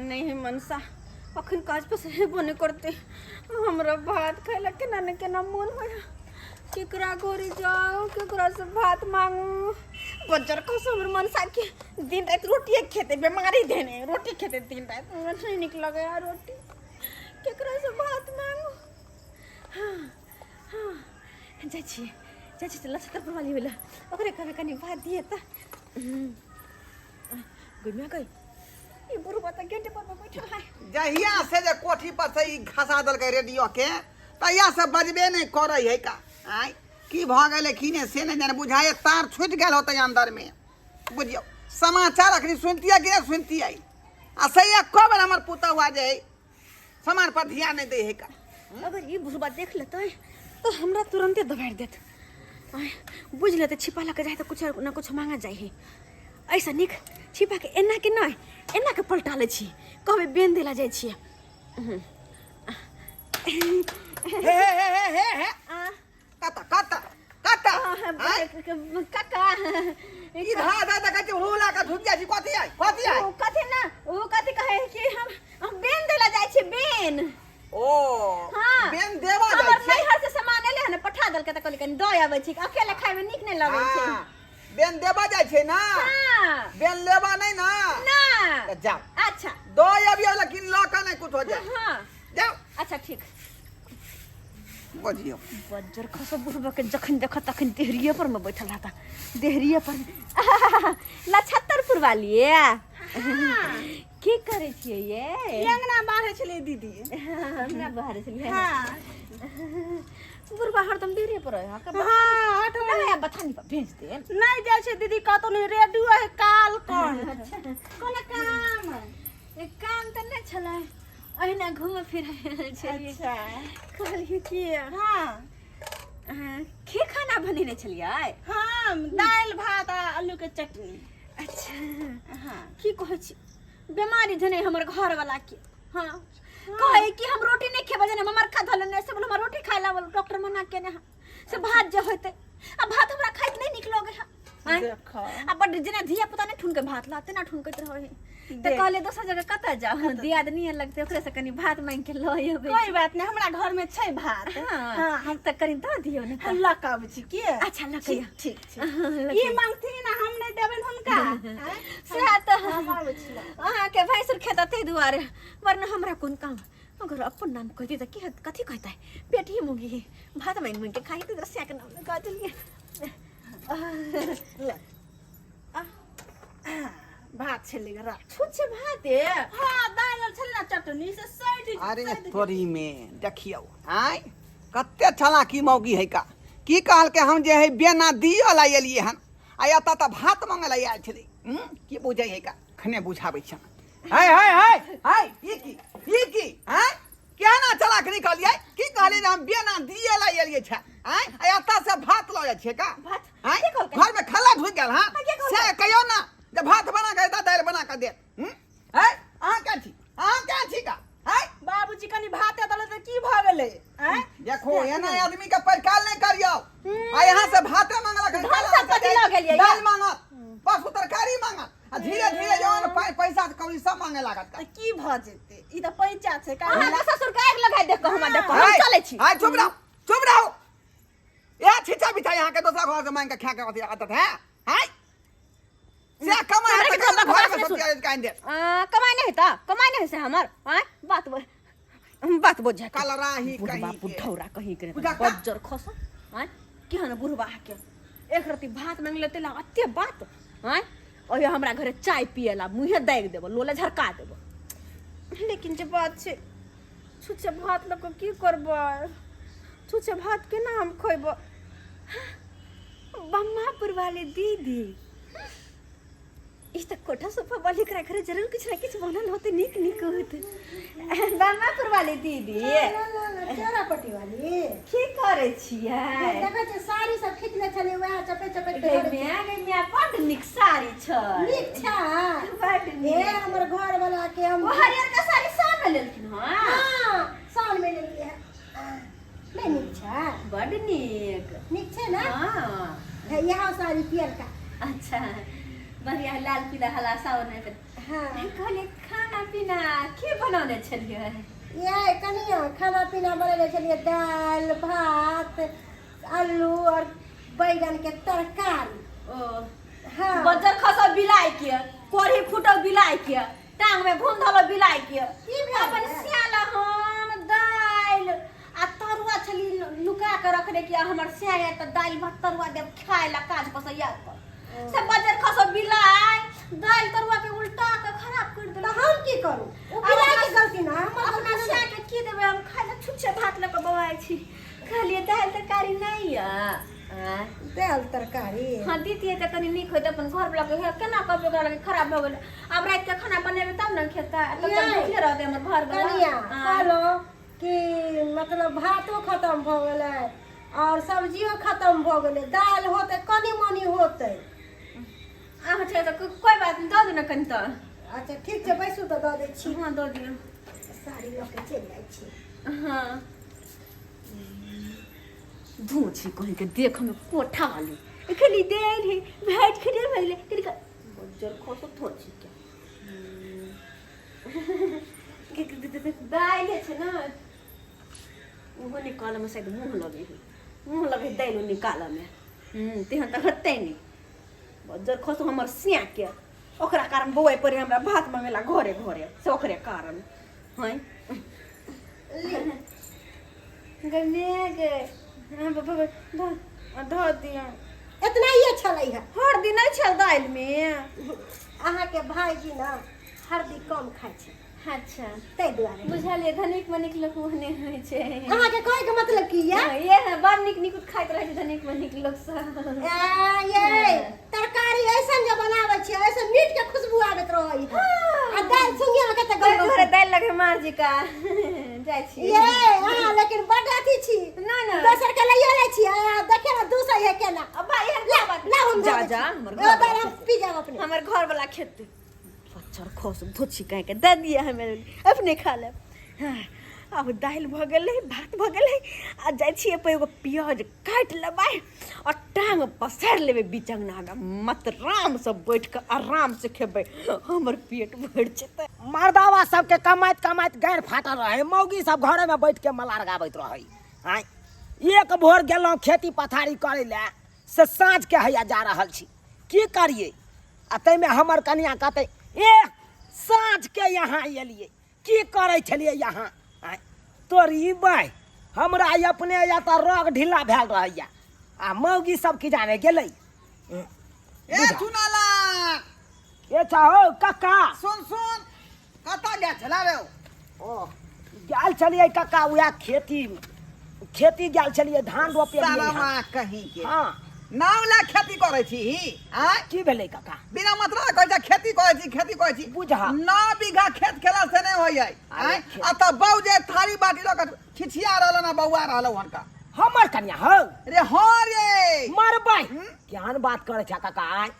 नहीं है मनसा अखन काज पर से बने करते हमरा भात खाइला के ना मन होया केकरा गोरी जाओ केकरा से भात मांगू बजर को हमर मनसा के दिन रात रोटी खेते बीमारी देने रोटी खेते दिन रात नहीं निकल गया रोटी केकरा से भात मांगू हाँ जाची चला छतर वाली वाला ओकरे कभी कनी भात दिए त गुमिया गई ई बुरु बता गेट पर बैठल है जहिया से जे कोठी पर से ई घसा दल के रेडियो के तहिया से बजबे नहीं करे है का आय की भ गेले किने से नहीं जाने बुझाए तार छूट गेल होते अंदर में बुझियो समाचार अखनी सुनतिया कि नहीं सुनतिया आ सही को बार हमर पुता हुआ जे समार पर ध्यान नहीं दे है का अगर ये बुरबा देख लेते तो हमरा तुरंते दबाड़ देत बुझ लेते छिपा लग जाए तो कुछ ना कुछ मांगा जाए ऐसा निक छिपा के एना के नहीं एना के पलटा ले छी कहबे बेन देला जाय छी हे काका काका ई धा का होला का धुतिया जी कथि आई कथि ना ओ कथि कहे कि हम बेन देला जाय छी बेन ओ हां बेन देवा जाय हमर नैहर से सामान एले हने पठा दल के त कहली कनी दय आबै छी अकेले खाए में नीक नहीं लागै छै बेन देवा जाय छै ना हां बेन लेवा नहीं ना ना जाओ अच्छा दय अबियो लेकिन लका नहीं कुछ हो जाए हां जाओ अच्छा ठीक बुझियो बज्जर खसो बुढ़बा के जखन देख तखन देहरिए पर में बैठल रहता देहरिए पर लछत्तरपुर वाली की करे छिए ये अंगना बाहर छले दीदी हमरा बाहर छले हां बुढ़बा हरदम देहरिए पर है हां हटो या बथानी पर भेज दे नहीं जाय छै दीदी कतो नहीं रेडियो है काल कोन कोन काम त नहीं छले अहिना घूम फिर छलिए अच्छा कहलिए कि हां की खाना बनेने छलिए हां दाल भात आ आलू के चटनी अच्छा हां की कहै छी बीमारी जने हमर घर वाला के हां कहे कि हम रोटी नहीं खेबे जने हमर खा धल ने से बोल हम रोटी खाइला बोल डॉक्टर मना के ने से भात जे होते अब भात हमरा खाइत नहीं निक लगे है देखो अब बड जने धिया पुता ने ठुन के भात लाते ना ठुनकत रहे त कहले दोसर जगह कत जाओ दियाद नहीं लगते ओकरे से कनी भात मांग के ल आबे कोई बात नहीं हमरा घर में छै भात हां हम त करी त दियो ने हम लकाब छी के अच्छा लकैया ठीक ई मांगती ना हम नहीं देबन हुनका से त हम आबै छी अहाँ के भैंसुर खेता ते दुआरे वरना हमरा कोन काम अगर अपन नाम कहती त की कथि कहता है पेटी मुंगी भात मांग के खाई त रसिया के नाम लगा दिलिए भात छले रा छुछे भात हां दाल छले ना चटनी से साइड अरे तोरी में देखियो आय कत्ते चालाकी मौगी है का की कहल के हम जे है बेना दियो ला एलिए हन आ एता त भात मंगल आयल छले की बुझै है का खने बुझाबै छ हाय ये की हैं क्या ना चालाक निकलिए की कहले हम बेना दियो ला एलिए छ आय एता से भात ल जाय छ का भात आय घर में खाला ढुक गेल हां से कहियो ना जब भात बना के दाल बना के दे है क्या छी का है बाबूजी कनी भात दल त की भ गेले हैं देखो एना आदमी के परकाल नहीं करियो आ यहां से भाते मांगला के धन संपत्ति ल गेलिए दाल मांगा बस तरकारी मांगा आ धीरे धीरे जवन पैसा कौड़ी सब मांगे लागत का की भ जेते ई त पैसा छै का अहाँ के ससुर का एक लगाय देख हमरा देख हम चले छी हाय चुप रहो या छिचा बिछा यहां के दूसरा घर से मांग के खा के आदत है हाय से कमाए अरे तो घर घर में में सब चीज काइन दे कमाई नहीं से हमर हां बात बोझ कल राही बुढ़वा कहीं के बुढ़ौरा कहीं करे बुझा का? बज्जर खस हां की हन बुढ़वा के एक रति भात मांग लेते ला अत्ते बात हां ओय हमरा घरे चाय पिएला मुंहे दाग देबो लोले झरका देबो लेकिन जे बात छै छुछे भात लक की करबो छुछे भात के नाम खोइबो बम्मापुर वाले दीदी इस तक कोठा सोफा वाली करा करे जरूर कुछ ना कुछ बनल होते निक होते बम्मापुर वाली दीदी केरा पट्टी वाली की करे छियै देखै छै साड़ी सब खींचले छले वह चपे गैया बड निक साड़ी छ नीक छै बड ए निक हमर घर वाला के हम ओ हरियर का साड़ी साम लेलखिन हां हां साल में लेलिए नहीं नीक छै बड निक नीक छै ना हां यहाँ साड़ी पियर का अच्छा बढ़िया लाल पीला हला सावन में हाँ कहले खाना पीना के बनौले छलिए ये कनिया खाना पीना बनेले छलिए दाल भात आलू और बैगन के तरकारी। ओ हाँ बजर खसा बिलाई के कोरी फुटल बिलाई के टांग में घुम धल बिलाई के अपन सियाला हम दाल आ तरुआ छली लुका के रखले कि हमर सिया त दाल भात तरुआ देब खाए ला काज पसैया पर सब बजर खसा बिलाई दाल तरुआ के उल्टा के खराब कर देला। हम की करू ओ बिलाई के गलती ना हम अपना सिया के की देबे हम खाए ला छुच्छे भात ले के बवाई छी खाली दाल तरकारी नहीं है दाल तरकारी। हाँ दीदी त कनी निक होत अपन घर वाला के केना कब ओकरा लगे खराब भ गेल अब रात के खाना बनेबे तब न खेता तब तक भूखे रहते हमर घर वाला। कनिया कहलो कि मतलब भातो खत्म भ गेलै और सब्जियो खत्म भ गेलै दाल होते कनी मनी होते। अच्छा त कोई बात नहीं दो न कनी त अच्छा ठीक छै बैसू त द दै छी। हाँ दो दियो साड़ी ल के चल जाइ छी। हाँ धूची कहीं के देख में कोठा वाली खाली देल है भात खड़े भइले कनी का बजर खसो धूची के दाल है छ न वो निकाल में शायद मुंह लगे दाल निकाल में तेहन त हते नहीं बजर खसो हमर सिया के ओकरा कारण बौए पर हमरा भात मांगेला घरे घरे से ओकरे कारण हैं गने गे धो दिया इतना ही छलै है हर दिन नहीं छल दाल में अहाँ के भाईजी ना हल्दी कम खाइ छै अच्छा तै दुआरे बुझलिए धनिक मनिक लोग ओहने होइ छै अहाँ के कहे के मतलब की है ये है बड़ निक निक खाइत रहे छै धनिक मनिक लोग सब ये तरकारी ऐसन जे बनावे छै ऐसे मीट के खुशबू आबैत रहै है आ दाल सुनिया के त घर घर दाल लगे मार जी का जाय छी ये हां लेकिन बड़ अथी छी ना ना दोसर के लइयो ले छी देखे ना दूसर है केना अब भाई हम बात ला हम जा हमर घर हम पी जाब अपने हमर घर वाला खेते बच्चर खोस धोची कह के दे दिया हमें अपने खा ले अब दाल भ गेलै भात भ गेलै आ जाइ छिए पे एगो प्याज काट लेबै और टांग पसार लेबै बीच अंगना में मत राम से बैठ के आराम से खेबै हमर पेट भर जेतै। मर्दावा सबके कमाइत कमाइत गैर फाटल रहे मौगी सब घरे में बैठ के मला लगाबैत रहे आय एक भोर गेलौं खेती पथारी करे ले से साँझ के हैया जा रहल छी की करिए आ तै में हमर कनिया कहते ए साँझ के यहाँ एलिए की करे छलिए यहाँ आय तोरी बाय हमरा अपने या त रग ढीला भेल रहैया आ मौगी सब की जाने गेलै ए सुनाला ए चाहो कक्का सुन सुन कता गया छला रे ओ गेल छलिए कक्का उया खेती गेल छलिए धान रोपे सारामा कहीं के हाँ नावला खेती करे छी आय की भेलै कक्का बिना मतलब कहै छै खेती करे छी बुझा 9 बीघा खेत खेला से नहीं होय आय आ त बौ जे थारी बाटी ल के छिछिया रहल ना बौआ रहल हनका हमर कन्या हो रे हो रे मरबै केहन बात करे छ कक्का आय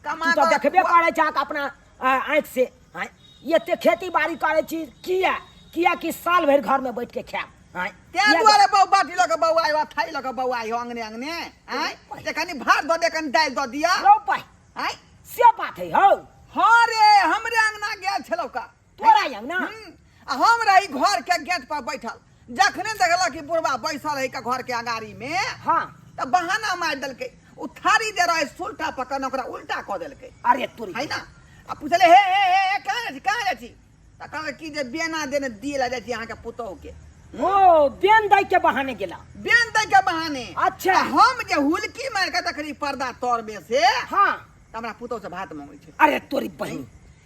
कमा तू तो देखबे करे छ अपना आँख से आय एते खेती बाड़ी करे छी किया कि साल भर घर में बैठ के खाएब आय त्या दुआरे बौ बाटी ल के बौआ आयो थारी ल के बौआ आयो अंगने आय जे कनी भात द दे कनी दाल द दिया रोपै आय से बात है हो हाँ रे हमरे अंगना गेल छलौ का तोरा अंगना आ हम रही घर के गेट पर बैठल जखने देखला कि बुढ़वा बैसल है का घर के अगाड़ी में हाँ त बहाना मार देलकै उ थारी जे रहे सुलटा पकड़ ओकरा उल्टा क देलकै अरे तोरी है ना आ पूछले हे कहाँ जाइ छी त कहल कि जे बेना देने दिए जाइ छी अहाँ के पुतौ के ओ बेन दै के बहाने गेला बेन दै के बहाने अच्छा। आ हम जे हुलकी मार के तकरी पर्दा तोड़ में से हाँ त हमरा पुतौ से भात मांगै छै। अरे तोरी बहिन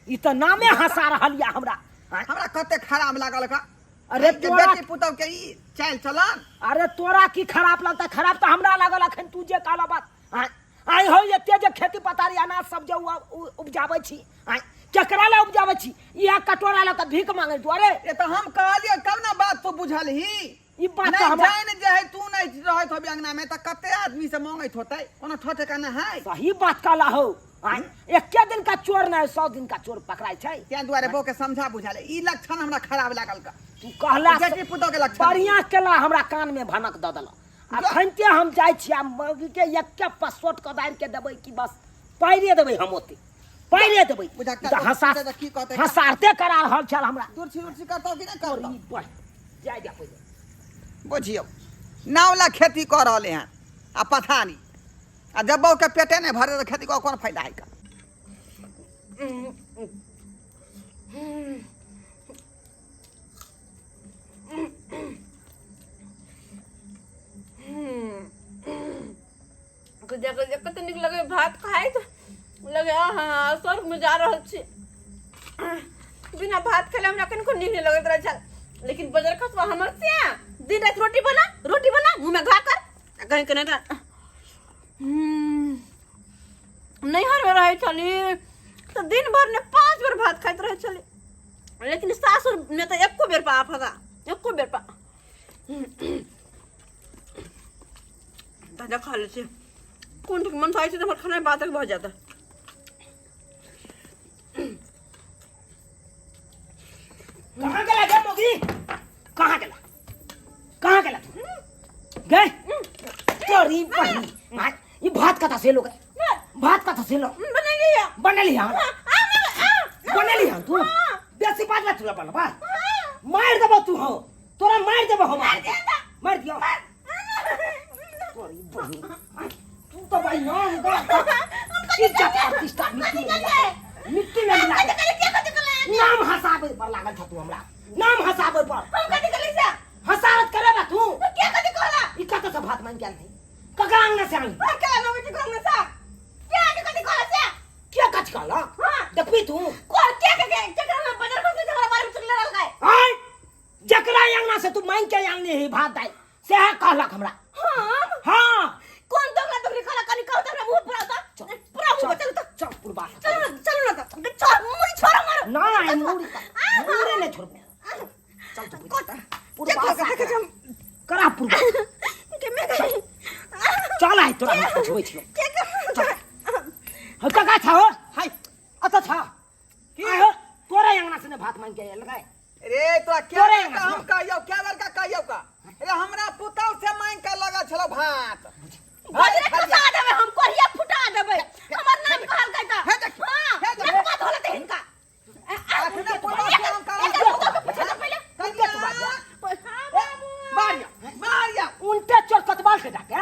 ई त नामे हंसा रहल या हमरा आय हमरा कते खराब लागल का अरे जे तोरा बेटी पुतौ के ई चाल चलन अरे तोरा की खराब लगता खराब तो हमरा लागल अखन तू जे कहला बात आय हो एते जे खेती पथारी अनाज सब जे उपजाबै छी आय केकरा ला उपजाबै छी इहा कटोरा ला त भीख मांगे तू अरे ये तो हम कहलिए तब ना बात तो बुझल ही ई बात नहीं तो हमरा जान जे है तू नहीं रहत हो अंगना में त कते आदमी से मांगैत होतै कोनो ठोठे का ना है सही बात कहला हो आय एके दिन का चोर ना 100 दिन का चोर पकड़ाय छै त्या द्वारे बो के समझा बुझाले ई लक्षण हमरा खराब लागल का तू कहला बेटी पुतौ के लक्षण बढ़िया केला हमरा कान में भनक द देला अखनते हम जाइ छी आ मौगी के एक पसोट कदार के देबै कि बस पैरे देबै हम ओते पहले देबै बुझा ई तऽ हंसा बुझा की कहतै हंसारते करा रहल छल हमरा तुरछी उर्छी करतो कि नहीं करतो ई बढ़ जाय दे पहिले बुझियो नावला खेती कर रहले हैं आ पथानी आ जब बहू के पेटे नहीं भरे तो खेती को कौन फायदा है का कते नीक लगे भात खाए तो लगे हाँ स्वर्ग में जा रहल छी बिना भात खेले हमरा कनिको नीक नहीं लगत रहे छल लेकिन बजर खसवा हमर से दिन रात रोटी बना मुंह में घा कर कहीं कने नैहर में रहे छली तो दिन भर ने 5 बार भात खाइत रहे छली लेकिन सासुर में तो एको बेर पा फगा एको बेर पा दादा खा ले छे कौन ठीक मन खाई छे तो हमर खाना बात तक बहुत जाता कहाँ गेला गे मोगी कहाँ गेला तू गए तोरी बहनी हाँ, ये भात कथा से लोग भात कथा से लो बना लिया तू बेसी बात मत तू अपन बा मार देबो तू हो तोरा मार देबो हम मार दियो तोरी बहनी तू तो भाई नाम गा इज्जत आर्टिस्ट मिट्टी में मिला नाम हसाबे पर लागल छ तू हमरा नाम हसाबे पर हम कथि करै से हसावत करे बा तू के कथि कहला ई कत से भात मांग गेल नहीं ककरा अंगना से आनी के ना बेटी घर में सा के कथि कहला से क्या कच कहला हां देखबी तू कोर के चक्कर में बजर खस से हमरा बारे में चुगले रहल गाय हाय जकरा अंगना से तू मांग के आनली ही भात दाई से कहलक हमरा हां कौन दोगला दोगली खाला कनी कहू त हमरा मुंह पूरा था पूरा मुंह चल त चल पुरबा चल ना त छोड़ मुड़ी छोड़ मारो ना आई मुड़ी ने छोड़ चल तू पुरबा करा पुरबा के मैं चल आई तोरा छोड़ छियो के हम का था हो हाय अत था की हो तोरा अंगना से ने भात मांग के लगाए रे तो क्या हम कहियो क्या बार का कहियो का रे हमरा पुतौ से मांग के लगा छलो भात बजरे खसा देबे हम कोरिया फुटा देबे हमर नाम कहल गइता हे देख हे देख हां बात होले त हिनका आखने पुतौ से हम का पहले कहिया तू बाबू मारिया उनटे चोर कतबाल के डाके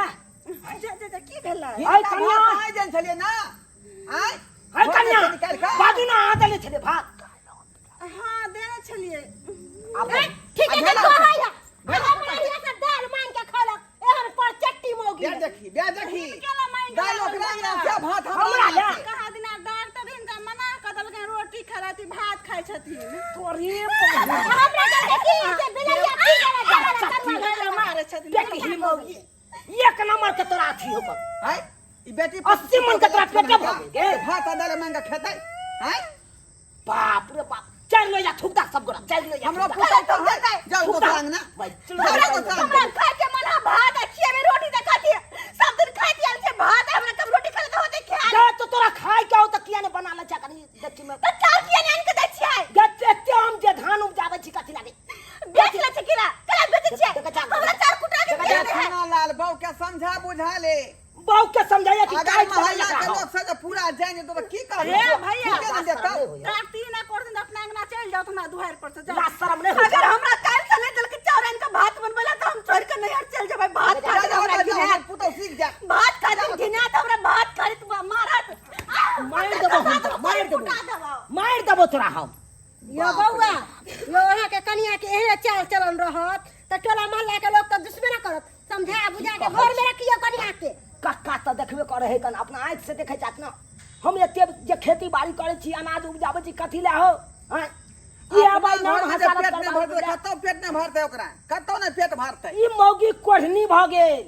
जा की भेला आई कन्या आई जन छलिए ना आई आई कन्या बाजू ना आ दले छले भात हां देने छलिए अब ठीक है देखो हाया हमरा यहाँ से दाल मांग के खलक एहन पर चट्टी मोगी बे देखी केला मांग दाल ओकरा ना क्या भात हमरा ले कहा दिना डार त हिनका मना क देल के रोटी खराती भात खाइ छथिन तोरी हमरा के देखी से बिलैया की करा चट्टी मारे छथिन बेटी ही मोगी एक नंबर के तोरा थी हो आई ई बेटी 80 मन के तोरा पेटे भर गे भात दाल मांग के खेतै आई बाप रे बाप चल ले जा थुकदा सब गोरा चल ले जा हमरा पुतौ तो जाओ तो सांगना भाई चल हमरा तो हमरा सांग खाए के मना भात अच्छी में रोटी त खाती सब दिन खाती आल से भात हमरा कब रोटी खा होते खा जा तो तोरा खाए के हो त किया ने बना ले जा कनी दच्ची में त चार किया ने इनके दच्छी है गच्चे हम जे धान उपजावे छी कथि लागे बेच ले छकिला कला बेच छे हमरा चार कुटा के दे दे खाना लाल बहू के समझा बुझा ले बहु के समझाइए कि अगर काय मोहल्ला चला के लोग से पूरा जाएंगे तो की कर ए भैया देता काटी ना कर दिन अपना अंगना चल जाओ तुम्हारा दुहार पर से ला शर्म नहीं हो अगर हमरा काल से नहीं चल के चौरन का भात बनबेला तो हम छोड़ के नहीं हट चल जाबे भात खा के हमरा गिना पुतौ सीख जा भात खा के गिना तो हमरा भात खा तू मारत मार देबो हम मार देबो तोरा हम यो बउआ यो यहाँ के कनिया के एहे चाल चलन रहत त टोला मोहल्ला के लोग त दुश्मन करत समझा बुझा के घर में रखियो कनिया के कक्का त देखबे करे है कन अपना आंख से देखे जात ना हम एते जे खेती बाड़ी करे छी अनाज उपजावे छी कथि ले हो हां ये भाई नाम हजारत पेट में भरते कतो पेट में भरते ओकरा कतो ने पेट भरते ई मौगी कोढ़नी भ गेल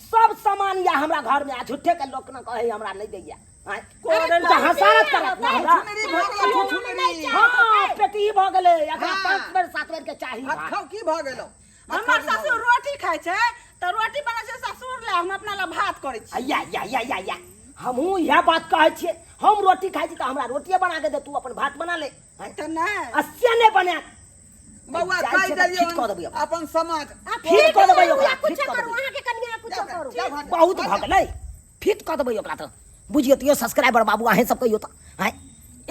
सब सामान या हमरा घर में आ झूठे के लोग न कहे हमरा नहीं दैया हां कोढ़न त हसारत करत ना हमरा छुनरी भगलो छुनरी हां पेटी भ गेले एकरा 5 बेर 7 बेर के चाही हाथ खाओ की भ गेलो हमर ससुर रोटी खाय छै त रोटी बना छै ससुर ले हम अपना ला भात करै छी या हमहू यह बात कहै छियै हम रोटी खाइ छी त हमरा रोटिए बना के दे तू अपन भात बना ले त नहीं अस्या ने बने बउआ खाइ देलियो अपन समाज फिट क देबै ओकरा कुछ फिट क करू देबै वहाँ के कनिया कुछ करू बहुत भ गेलै फिट क देबै ओकरा त बुझियो त यो सब्सक्राइबर बाबू अहे सब कहियो त हां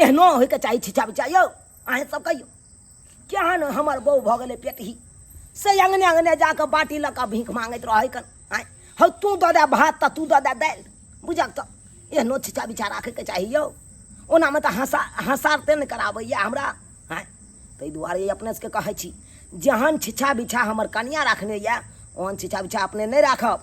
एहनो होइके चाही छिछा बिछा यौ अहें सब कहियो केहन हमर बहू भऽ गेलै पेटही से अंगने अंगने जाके बाटी लऽ कऽ भीख मांगैत रहै कन आँय हौ तू दऽ दे भात तऽ तू दऽ दे दालि बुझक तऽ एहनो छिछा बिछा राखैके चाही यौ ओनामे तऽ हँसारते ने कराबैया हमरा आँय ताहि दुआरे अपने सबके कहै छी जेहन छिछा बिछा हमर कनिया राखने यऽ ओहन छिछा बिछा अपने नहि राखब